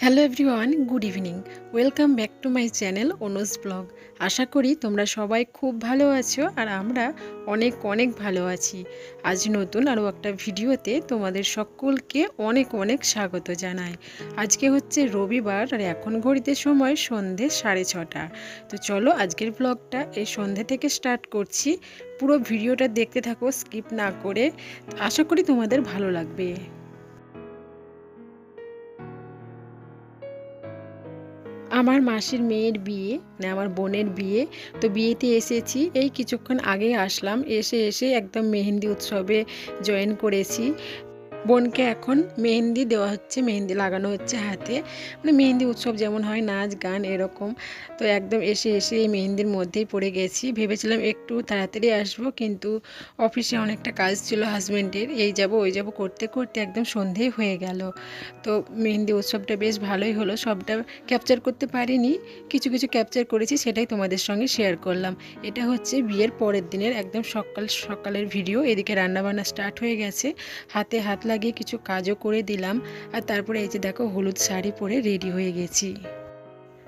Hello everyone, good evening. Welcome back to my channel Anuj blog. আশা করি তোমরা সবাই খুব ভালো আছো আর আমরা অনেক অনেক ভালো আছি। আজ নতুন আরও একটা ভিডিওতে তোমাদের সকলকে অনেক অনেক স্বাগত জানাই। আজকে হচ্ছে রবিবার আর এখন ঘড়িতে সময় সন্ধে 6:30। তো চলো আজকের ব্লগটা এই সন্ধে থেকে স্টার্ট করছি। পুরো ভিডিওটা দেখতে থাকো স্কিপ না করে, আশা করি তোমাদের ভালো লাগবে। আমার মাসির মেয়ের বিয়ে, মানে আমার বোনের বিয়ে। তো বিয়েতে এসেছি, এই কিছুক্ষণ আগে আসলাম। এসে একদম মেহেন্দি উৎসবে জয়েন করেছি। বোনকে এখন মেহেন্দি দেওয়া হচ্ছে, মেহেন্দি লাগানো হচ্ছে হাতে, মানে মেহেন্দি উৎসব যেমন হয়, নাচ গান এরকম। তো একদম এসে এই মেহেন্দির মধ্যেই পড়ে গেছি। ভেবেছিলাম একটু তাড়াতাড়ি আসবো, কিন্তু অফিসে অনেকটা কাজ ছিল হাজব্যান্ডের, এই যাব ওই যাব করতে করতে একদম সন্ধেই হয়ে গেল। তো মেহেন্দি উৎসবটা বেশ ভালোই হলো, সবটা ক্যাপচার করতে পারিনি, কিছু কিছু ক্যাপচার করেছি, সেটাই তোমাদের সঙ্গে শেয়ার করলাম। এটা হচ্ছে বিয়ের পরের দিনের একদম সকালের ভিডিও। এদিকে রান্নাবান্না স্টার্ট হয়ে গেছে, হাতে হাত লাগিয়ে কিছু কাজও করে দিলাম। আর তারপরে এই যে দেখো হলুদ শাড়ি পরে রেডি হয়ে গেছি।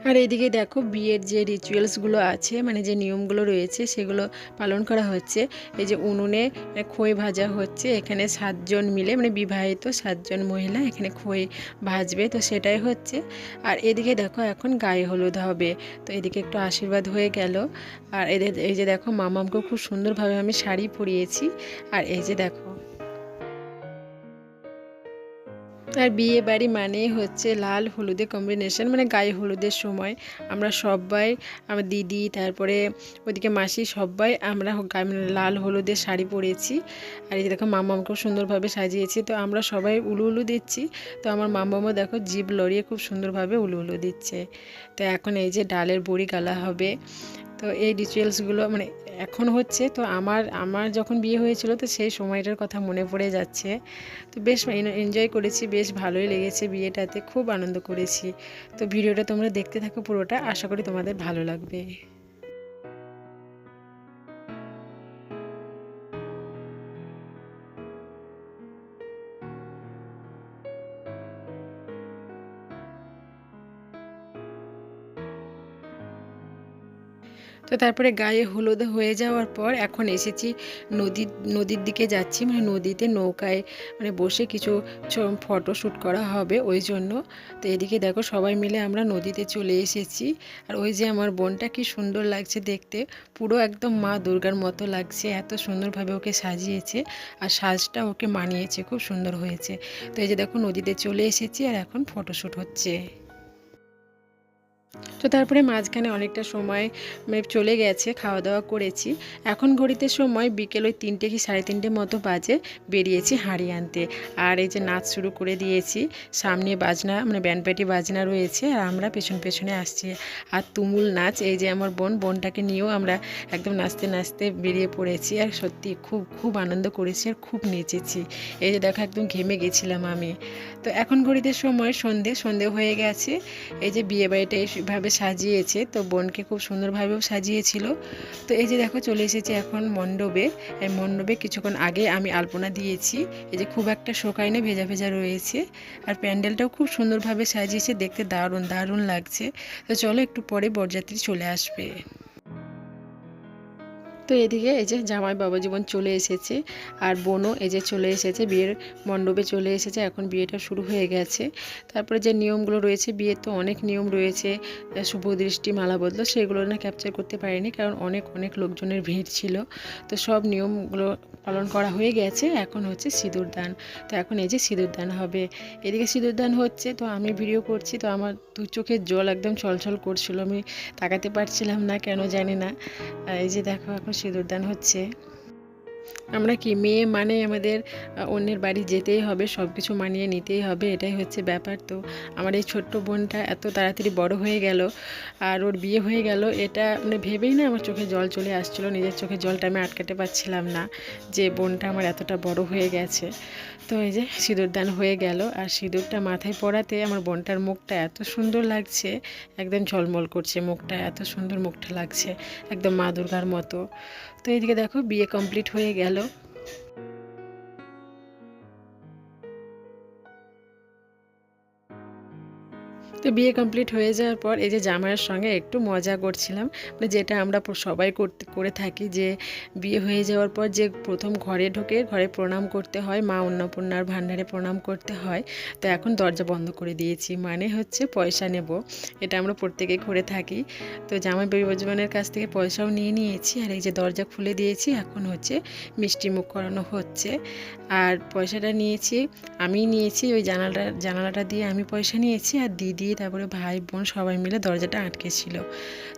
আর এইদিকে দেখো বিয়ের যে রিচুয়ালসগুলো আছে, মানে যে নিয়মগুলো রয়েছে সেগুলো পালন করা হচ্ছে। এই যে উনুনে খই ভাজা হচ্ছে, এখানে 7জন মিলে, মানে বিবাহিত 7জন মহিলা এখানে খই ভাজবে, তো সেটাই হচ্ছে। আর এদিকে দেখো এখন গায়ে হলুদ হবে, তো এদিকে একটু আশীর্বাদ হয়ে গেল। আর এই যে দেখো মামামকেও খুব সুন্দরভাবে আমি শাড়ি পরিয়েছি। আর এই যে দেখো, আর বিয়ে বাড়ি মানেই হচ্ছে লাল হলুদের কম্বিনেশন, মানে গায়ে হলুদের সময় আমরা সবাই, আমার দিদি, তারপরে ওদিকে মাসি, সবাই আমরা মানে লাল হলুদের শাড়ি পরেছি। আর এই দেখো মামামকেও সুন্দরভাবে সাজিয়েছি, তো আমরা সবাই উলু উলু দিচ্ছি। তো আমার মামামও দেখো জিভ লড়িয়ে খুব সুন্দরভাবে উলু উলু দিচ্ছে। তো এখন এই যে ডালের বড়ি গালা হবে। তো এই রিচুয়ালসগুলো মানে এখন হচ্ছে। তো আমার যখন বিয়ে হয়েছিল, তো সেই সময়টার কথা মনে পড়ে যাচ্ছে। তো বেশ এনজয় করেছি, বেশ ভালোই লেগেছে, বিয়েটাতে খুব আনন্দ করেছি। তো ভিডিওটা তোমরা দেখতে থাকো পুরোটা, আশা করি তোমাদের ভালো লাগবে। তো তারপরে গায়ে হলুদ হয়ে যাওয়ার পর এখন এসেছি নদীর দিকে যাচ্ছি, মানে নদীতে নৌকায় মানে বসে কিছু ফটোশ্যুট করা হবে ওই জন্য। তো এদিকে দেখো সবাই মিলে আমরা নদীতে চলে এসেছি। আর ওই যে আমার বোনটা কি সুন্দর লাগছে দেখতে, পুরো একদম মা দুর্গার মতো লাগছে, এত সুন্দরভাবে ওকে সাজিয়েছে আর সাজটা ওকে মানিয়েছে, খুব সুন্দর হয়েছে। তো এই যে দেখো নদীতে চলে এসেছি আর এখন ফটোশ্যুট হচ্ছে। তো তারপরে মাঝখানে অনেকটা সময় মানে চলে গেছে, খাওয়া দাওয়া করেছি। এখন ঘড়িতে সময় বিকেল ওই 3টে কি 3:30 মতো বাজে, বেরিয়েছি হাঁড়ি আনতে। আর এই যে নাচ শুরু করে দিয়েছি, সামনে বাজনা মানে ব্যান্ডপার্টি বাজনা রয়েছে আর আমরা পেছনে আসছি। আর তুমুল নাচ, এই যে আমার বোনটাকে নিয়েও আমরা একদম নাচতে নাচতে বেরিয়ে পড়েছি। আর সত্যি খুব খুব আনন্দ করেছি আর খুব নেচেছি। এই যে দেখো একদম ঘেমে গেছিলাম আমি। তো এখন ঘড়িতে সময় সন্ধে হয়ে গেছে। এই যে বিয়ে বাড়িটা এইভাবে সাজিয়েছে, তো বোনকে খুব সুন্দরভাবেও সাজিয়েছিল। তো এই যে দেখো চলে এসেছে এখন মণ্ডপে। এই মণ্ডপে কিছুক্ষণ আগে আমি আলপনা দিয়েছি, এই যে খুব একটা শোকায় না, ভেজা ভেজা রয়েছে। আর প্যান্ডেলটাও খুব সুন্দরভাবে সাজিয়েছে, দেখতে দারুণ দারুণ লাগছে। তো চলো একটু পরে বরযাত্রী চলে আসবে। তো এদিকে এই যে জামাই বাবা জীবন চলে এসেছে আর বোনও এই যে চলে এসেছে, বিয়ের মণ্ডপে চলে এসেছে। এখন বিয়েটা শুরু হয়ে গেছে। তারপরে যে নিয়মগুলো রয়েছে, বিয়ের তো অনেক নিয়ম রয়েছে, শুভ দৃষ্টি, মালা বদল, সেগুলো না ক্যাপচার করতে পারিনি, কারণ অনেক অনেক লোকজনের ভিড় ছিল। তো সব নিয়মগুলো পালন করা হয়ে গেছে। এখন হচ্ছে সিঁদুরদান। তো এখন এই যে সিঁদুরদান হবে, এদিকে সিঁদুরদান হচ্ছে, তো আমি ভিডিও করছি, তো আমার দু চোখের জল একদম ছলছল করছিল, আমি তাকাতে পারছিলাম না কেন জানি না। এই যে দেখো এখন সিঁদুরদান হচ্ছে। আমরা কি মেয়ে মানে আমাদের অন্যের বাড়ি যেতেই হবে, সব কিছু মানিয়ে নিতেই হবে, এটাই হচ্ছে ব্যাপার। তো আমার এই ছোট্ট বোনটা এত তাড়াতাড়ি বড় হয়ে গেল আর ওর বিয়ে হয়ে গেল, এটা মানে ভেবেই না আমার চোখে জল চলে আসছিলো, নিজের চোখে জলটা আমি আটকাতে পারছিলাম না যে বোনটা আমার এতটা বড় হয়ে গেছে। তো এই যে সিঁদুরদান হয়ে গেল, আর সিঁদুরটা মাথায় পরাতে আমার বোনটার মুখটা এত সুন্দর লাগছে, একদম ঝলমল করছে মুখটা, এত সুন্দর মুখটা লাগছে, একদম মা দুর্গার মতো। তো এইদিকে দেখো বিয়ে কমপ্লিট হয়ে গেল। তো বিয়ে কমপ্লিট হয়ে যাওয়ার পর এই যে জামাইয়ের সঙ্গে একটু মজা করছিলাম, মানে যেটা আমরা সবাই করে থাকি, যে বিয়ে হয়ে যাওয়ার পর যে প্রথম ঘরে ঢোকে ঘরে প্রণাম করতে হয়, মা অন্নপূর্ণার ভাণ্ডারে প্রণাম করতে হয়। তো এখন দরজা বন্ধ করে দিয়েছি, মানে হচ্ছে পয়সা নেব, এটা আমরা প্রত্যেকেই করে থাকি। তো জামাই বিরাজমানের কাছ থেকে পয়সাও নিয়ে নিয়েছি, আর এই যে দরজা খুলে দিয়েছি, এখন হচ্ছে মিষ্টি মুখ করানো হচ্ছে। আর পয়সাটা নিয়েছি, আমি নিয়েছি ওই জানালাটা দিয়ে আমি পয়সা নিয়েছি, আর দিদি তারপরে ভাই বোন সবাই মিলে দরজাটা আটকে ছিল।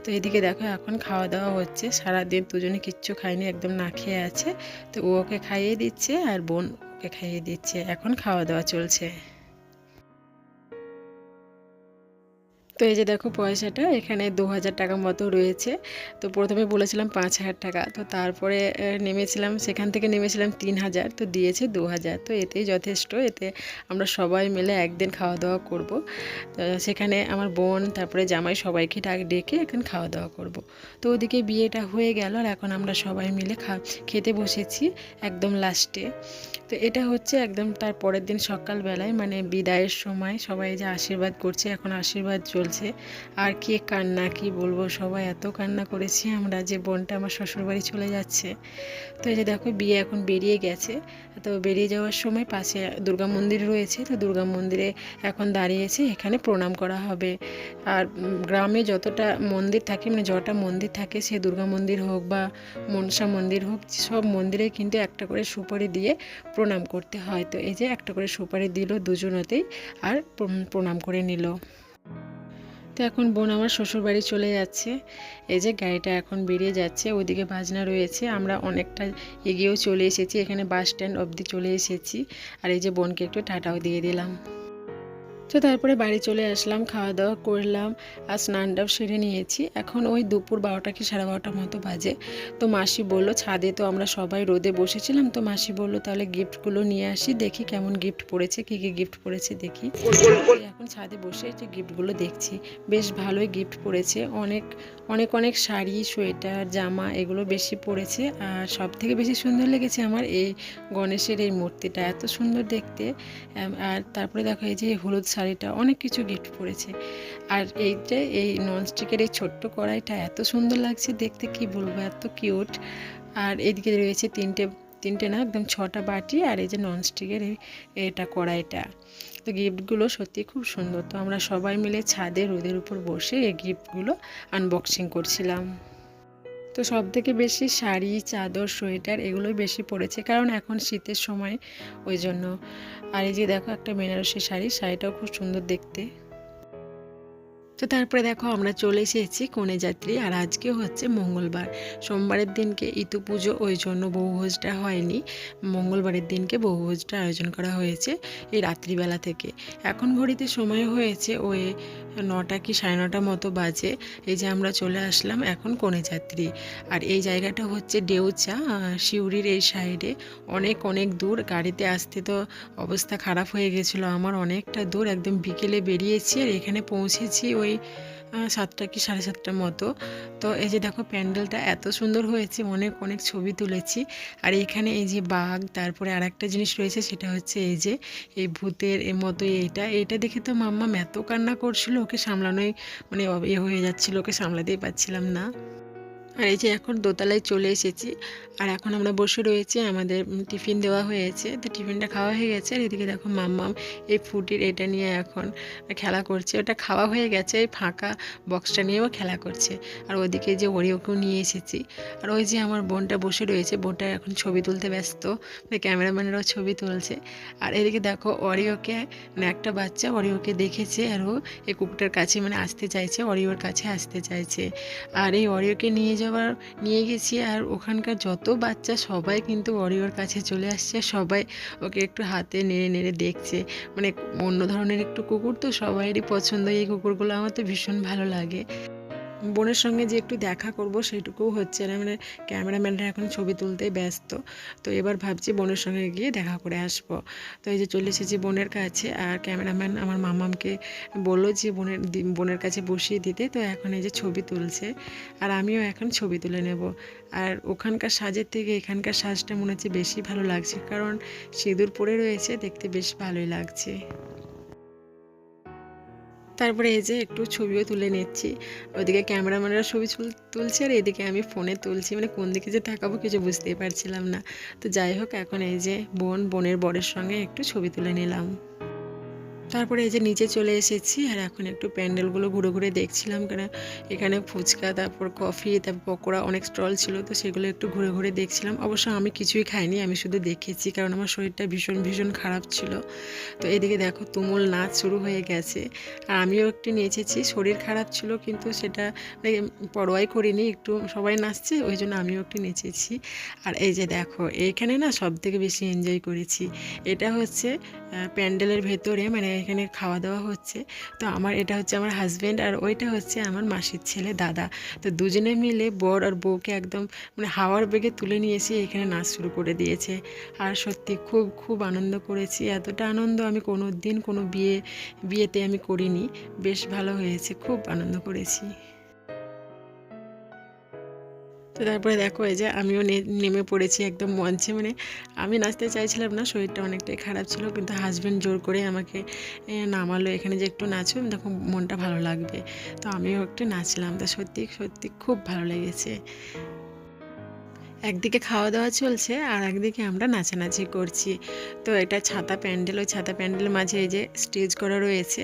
তো এদিকে দেখো এখন খাওয়া দাওয়া হচ্ছে, সারাদিন দুজনে কিচ্ছু খায়নি, একদম না খেয়ে আছে। তো ও ওকে খাইয়ে দিচ্ছে আর বোন ওকে খাইয়ে দিচ্ছে, এখন খাওয়া দাওয়া চলছে। তো এই যে দেখো পয়সাটা এখানে 2000 টাকা মতো রয়েছে। তো প্রথমে বলেছিলাম 5000 টাকা, তো তারপরে নেমেছিলাম, সেখান থেকে নেমেছিলাম 3000, তো দিয়েছে 2000। তো এতেই যথেষ্ট, এতে আমরা সবাই মিলে একদিন খাওয়া দাওয়া করব। সেখানে আমার বোন তারপরে জামাই সবাইকে ডেকে এখন খাওয়া দাওয়া করব। তো ওদিকে বিয়েটা হয়ে গেল, আর এখন আমরা সবাই মিলে খেতে বসেছি একদম লাস্টে। তো এটা হচ্ছে একদম তার পরের দিন সকালবেলায়, মানে বিদায়ের সময় সবাই যে আশীর্বাদ করছে, এখন আশীর্বাদ চলছে। আর কে কান্না, কি বলবো, সবাই এত কান্না করেছি আমরা, যে বোনটা আমার শ্বশুরবাড়ি চলে যাচ্ছে। তো এই যে দেখো বিয়ে এখন বেরিয়ে গেছে। তো বেরিয়ে যাওয়ার সময় পাশে দুর্গা মন্দির রয়েছে, তো দুর্গা মন্দিরে এখন দাঁড়িয়েছে, এখানে প্রণাম করা হবে। আর গ্রামে যতটা মন্দির থাকে, মানে যটা মন্দির থাকে, সে দুর্গা মন্দির হোক বা মনসা মন্দির হোক, সব মন্দিরে কিন্তু একটা করে সুপারি দিয়ে প্রণাম করতে হয়। তো এই যে একটা করে সুপারি দিল দুজনতেই, আর প্রণাম করে নিল। তো এখন বোন আমার শ্বশুরবাড়ি চলে যাচ্ছে, এই যে গাড়িটা এখন বেরিয়ে যাচ্ছে, ওইদিকে বাজনা রয়েছে, আমরা অনেকটা এগিয়েও চলে এসেছি, এখানে বাস স্ট্যান্ড অবধি চলে এসেছি। আর এই যে বোনকে একটু টাটাও দিয়ে দিলাম। তো তারপরে বাড়ি চলে আসলাম, খাওয়া দাওয়া করলাম, আর স্নানটাও সেরে নিয়েছি। এখন ওই দুপুর 12টা কি 12:30 মতো বাজে। তো মাসি বলল, ছাদে তো আমরা সবাই রোদে বসেছিলাম, তো মাসি বলল তাহলে গিফটগুলো নিয়ে আসি, দেখি কেমন গিফট পড়েছে, কী কী গিফট পড়েছে দেখি। এখন ছাদে বসে যে গিফটগুলো দেখছি, বেশ ভালোই গিফট পড়েছে, অনেক অনেক অনেক শাড়ি, সোয়েটার, জামা, এগুলো বেশি পড়েছে। আর সব থেকে বেশি সুন্দর লেগেছে আমার এই গণেশের এই মূর্তিটা, এত সুন্দর দেখতে। আর তারপরে দেখো এই যে হলুদ শাড়িটা, অনেক কিছু গিফট পড়েছে। আর এইটা এই ননস্টিকের এই ছোট্ট কড়াইটা এত সুন্দর লাগছে দেখতে, কি বলবো, এত কিউট। আর এদিকে রয়েছে তিনটে না, একদম 6টা বাটি, আর এই যে ননস্টিকের এটা কড়াইটা। তো গিফটগুলো সত্যি খুব সুন্দর। তো আমরা সবাই মিলে ছাদে রোদের উপর বসে এই গিফটগুলো আনবক্সিং করছিলাম। তো সব থেকে বেশি শাড়ি, চাদর, সোয়েটার এগুলোই বেশি পড়েছে, কারণ এখন শীতের সময়, ওই জন্য। আর এই যে দেখো একটা বেনারসি শাড়িটাও খুব সুন্দর দেখতে। তো তারপরে দেখো আমরা চলে এসেছি কনেযাত্রী, আর আজকে হচ্ছে মঙ্গলবার, সোমবারের দিনকে ইতু পুজো, ওই জন্য বহুভোজটা হয়নি। মঙ্গলবারের দিনকে বহুভোজটা আয়োজন করা হয়েছে এই রাত্রিবেলা থেকে। এখন ঘড়িতে সময় হয়েছে ওই 9টা কি 9:30 মতো বাজে। এই যে আমরা চলে আসলাম এখন কনেযাত্রী। আর এই জায়গাটা হচ্ছে ডেউচা, সিউড়ির এই সাইডে, অনেক অনেক দূর। গাড়িতে আসতে তো অবস্থা খারাপ হয়ে গেছিলো আমার, অনেকটা দূর, একদম বিকেলে বেরিয়েছি, আর এখানে পৌঁছেছি ওই 7টা কি 7:30 মতো। তো এই যে দেখো প্যান্ডেলটা এত সুন্দর হয়েছে, অনেক অনেক ছবি তুলেছি। আর এখানে এই যে বাঘ, তারপরে আর একটা জিনিস রয়েছে, সেটা হচ্ছে এই যে এই ভূতের মতোই এইটা দেখে তো মাম্মা এত কান্না করছিল, ওকে সামলানোই মানে হয়ে যাচ্ছিল, ওকে সামলাতেই পারছিলাম না। আর এই যে এখন দোতলায় চলে এসেছি, আর এখন আমরা বসে রয়েছি, আমাদের টিফিন দেওয়া হয়েছে, তো টিফিনটা খাওয়া হয়ে গেছে। আর এদিকে দেখো মাম্মাম এই ফুটির এটা নিয়ে এখন খেলা করছে, ওটা খাওয়া হয়ে গেছে, এই ফাঁকা বক্সটা নিয়েও খেলা করছে। আর ওদিকে যে ওরিওকেও নিয়ে এসেছি। আর ওই যে আমার বোনটা বসে রয়েছে, বোনটা এখন ছবি তুলতে ব্যস্ত, ক্যামেরাম্যানেরাও ছবি তুলছে। আর এদিকে দেখো অরিওকে, মানে একটা বাচ্চা অরিওকে দেখেছে, আর ও এই কুকুরটার কাছে মানে আসতে চাইছে, অরিওর কাছে আসতে চাইছে। আর এই অরিওকে নিয়ে গেছি, আর ওখানকার যত বাচ্চা সবাই কিন্তু অরিওর কাছে চলে আসছে, সবাই ওকে একটু হাতে নেড়ে নেড়ে দেখছে, মানে অন্য ধরনের একটু কুকুর, তো সবাইয়েরই পছন্দ এই কুকুরগুলো, আমার তো ভীষণ ভালো লাগে। বোনের সঙ্গে যে একটু দেখা করব সেটুকুও হচ্ছে না, মানে ক্যামেরাম্যানরা এখন ছবি তুলতে ব্যস্ত। তো এবার ভাবছি বোনের সঙ্গে গিয়ে দেখা করে আসব। তো এই যে চলে এসেছি বোনের কাছে, আর ক্যামেরাম্যান আমার মামামকে বললো যে বোনের কাছে বসিয়ে দিতে। তো এখন এই যে ছবি তুলছে, আর আমিও এখন ছবি তুলে নেব। আর ওখানকার সাজের থেকে এখানকার সাজটা মনে হচ্ছে বেশি ভালো লাগছে, কারণ সিঁদুর পরে রয়েছে, দেখতে বেশ ভালোই লাগছে। তারপরে এই যে একটু ছবিও তুলে নিচ্ছি, ওইদিকে ক্যামেরাম্যানরা ছবি তুলছে আর এদিকে আমি ফোনে তুলছি, মানে কোন দিকে যে তাকাবো কিছু বুঝতেই পারছিলাম না। তো যাই হোক, এখন এই যে বোনের বরের সঙ্গে একটু ছবি তুলে নিলাম। তারপরে এই যে নিচে চলে এসেছি আর এখন একটু প্যান্ডেলগুলো ঘুরে ঘুরে দেখছিলাম, কারণ এখানে ফুচকা, তারপর কফি, তারপর পকোড়া অনেক স্টল ছিল, তো সেগুলো একটু ঘুরে ঘুরে দেখছিলাম। অবশ্য আমি কিছুই খাইনি, আমি শুধু দেখেছি, কারণ আমার শরীরটা ভীষণ ভীষণ খারাপ ছিল। তো এদিকে দেখো তুমুল নাচ শুরু হয়ে গেছে, আর আমিও একটু নেচেছি। শরীর খারাপ ছিল কিন্তু সেটা মানে পরোয়াই করিনি, একটু সবাই নাচছে ওই জন্য আমিও একটু নেচেছি। আর এই যে দেখো এইখানে না সব থেকে বেশি এনজয় করেছি, এটা হচ্ছে প্যান্ডেলের ভেতরে, মানে এখানে খাওয়া দাওয়া হচ্ছে। তো এটা হচ্ছে আমার হাজব্যান্ড আর ওইটা হচ্ছে আমার মাসির ছেলে দাদা। তো দুজনে মিলে বর আর বউকে একদম মানে হাওয়ার বেগে তুলে নিয়ে এসে এখানে নাচ শুরু করে দিয়েছে। আর সত্যি খুব খুব আনন্দ করেছি, এতটা আনন্দ আমি কোনো দিন কোনো বিয়েতে আমি করিনি। বেশ ভালো হয়েছে, খুব আনন্দ করেছি। তো তারপরে দেখো এই যে আমিও নেমে পড়েছি একদম মঞ্চে, মানে আমি নাচতে চাইছিলাম না, শরীরটা অনেকটাই খারাপ ছিল, কিন্তু হাজব্যান্ড জোর করে আমাকে নামালো এখানে যে একটু নাচো, দেখো মনটা ভালো লাগবে। তো আমিও একটু নাচলাম, তো সত্যি সত্যি খুব ভালো লেগেছে। একদিকে খাওয়া দাওয়া চলছে আর একদিকে আমরা নাচানাচি করছি। তো এটা ছাতা প্যান্ডেল, ওই ছাতা প্যান্ডেলের মাঝে এই যে স্টেজ করা রয়েছে,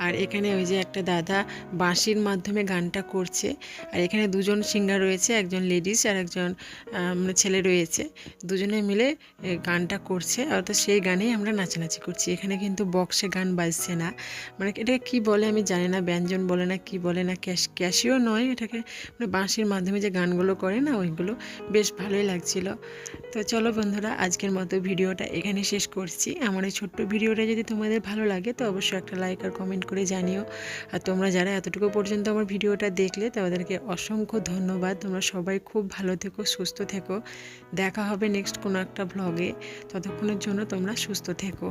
আর এখানে ওই যে একটা দাদা বাঁশির মাধ্যমে গানটা করছে। আর এখানে দুজন সিঙ্গার রয়েছে, একজন লেডিস আর একজন মানে ছেলে রয়েছে, দুজনে মিলে গানটা করছে। অর্থাৎ সেই গানেই আমরা নাচানাচি করছি। এখানে কিন্তু বক্সে গান বাজছে না, মানে এটা কি বলে আমি জানি না, ব্যঞ্জন বলে না কি বলে না, ক্যাশিও নয় এটাকে, মানে বাঁশির মাধ্যমে যে গানগুলো করে না ওইগুলো, বেশ ভালোই লাগছিল। তো চলো বন্ধুরা, আজকের মতো ভিডিওটা এখানে শেষ করছি। আমার এই ছোট্ট ভিডিওটা যদি তোমাদের ভালো লাগে তো অবশ্যই একটা লাইক আর কমেন্ট করে জানিও। আর তোমরা যারা এতটুকু পর্যন্ত আমার ভিডিওটা দেখলে তাদেরকে অসংখ্য ধন্যবাদ। তোমরা সবাই খুব ভালো থেকো, সুস্থ থেকো। দেখা হবে নেক্সট কোনো একটা ব্লগে, ততক্ষণের জন্য তোমরা সুস্থ থেকো।